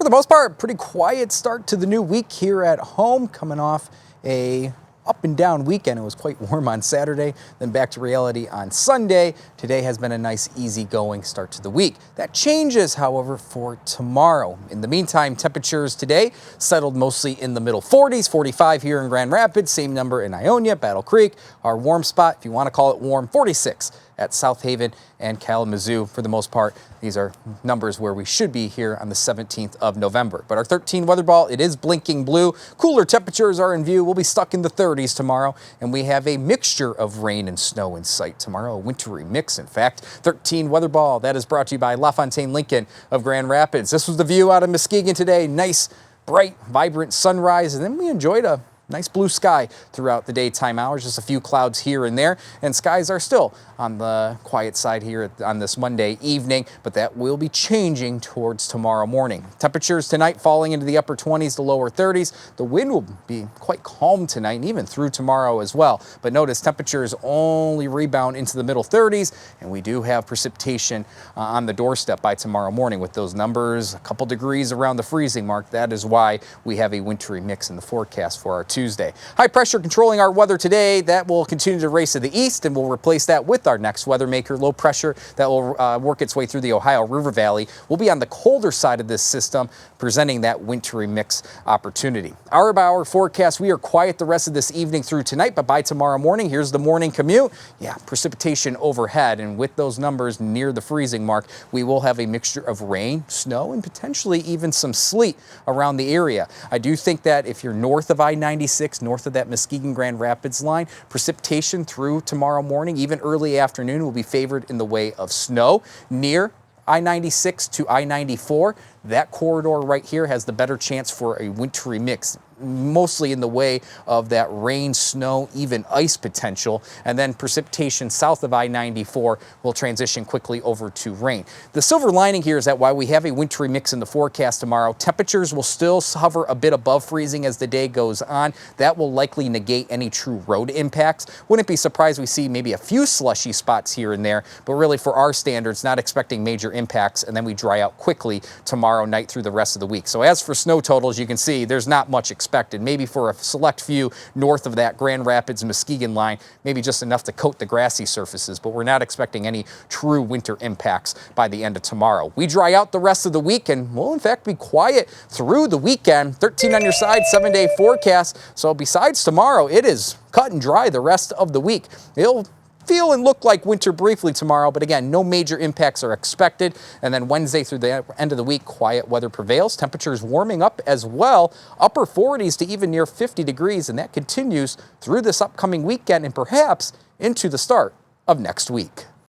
the most part, pretty quiet start to the new week here at home, coming off a up and down weekend. It was quite warm on Saturday, then back to reality on Sunday. Today has been a nice, easygoing start to the week. That changes, however, for tomorrow. In the meantime, temperatures today settled mostly in the middle 40s, 45 here in Grand Rapids, same number in Ionia, Battle Creek. Our warm spot, if you want to call it warm, 46 at South Haven and Kalamazoo. For the most part, these are numbers where we should be here on the 17th of November. But our 13 weather ball, it is blinking blue. Cooler temperatures are in view. We'll be stuck in the 30s tomorrow, and we have a mixture of rain and snow in sight tomorrow, a wintry mix, in fact. 13 weather ball, that is brought to you by LaFontaine Lincoln of Grand Rapids. This was the view out of Muskegon today. Nice, bright, vibrant sunrise, and then we enjoyed a nice blue sky throughout the daytime hours, just a few clouds here and there, and skies are still on the quiet side here on this Monday evening, but that will be changing towards tomorrow morning. Temperatures tonight falling into the upper 20s to lower 30s. The wind will be quite calm tonight and even through tomorrow as well. But notice temperatures only rebound into the middle 30s, and we do have precipitation on the doorstep by tomorrow morning with those numbers a couple degrees around the freezing mark. That is why we have a wintry mix in the forecast for our Tuesday. High pressure controlling our weather today. That will continue to race to the east, and we'll replace that with our next weather maker. Low pressure that will work its way through the Ohio River Valley. We'll be on the colder side of this system, presenting that wintry mix opportunity. Hour-by-hour forecast, we are quiet the rest of this evening through tonight, but by tomorrow morning, here's the morning commute. Yeah, precipitation overhead, and with those numbers near the freezing mark, we will have a mixture of rain, snow, and potentially even some sleet around the area. I do think that if you're north of I-96, north of that Muskegon-Grand Rapids line, precipitation through tomorrow morning, even early afternoon, will be favored in the way of snow. Near I-96 to I-94, that corridor right here has the better chance for a wintry mix, mostly in the way of that rain, snow, even ice potential, and then precipitation south of I-94 will transition quickly over to rain. The silver lining here is that while we have a wintry mix in the forecast tomorrow, temperatures will still hover a bit above freezing as the day goes on. That will likely negate any true road impacts. Wouldn't be surprised we see maybe a few slushy spots here and there, but really for our standards, not expecting major impacts, and then we dry out quickly tomorrow night through the rest of the week. So as for snow totals, you can see there's not much expected. Maybe for a select few north of that Grand Rapids Muskegon line, maybe just enough to coat the grassy surfaces, but we're not expecting any true winter impacts by the end of tomorrow. We dry out the rest of the week and will in fact be quiet through the weekend. 13 on your side, 7-day forecast. So besides tomorrow, it is cut and dry the rest of the week. It'll feel and look like winter briefly tomorrow, but again, no major impacts are expected. And then Wednesday through the end of the week, quiet weather prevails. Temperatures warming up as well, upper 40s to even near 50 degrees, and that continues through this upcoming weekend and perhaps into the start of next week.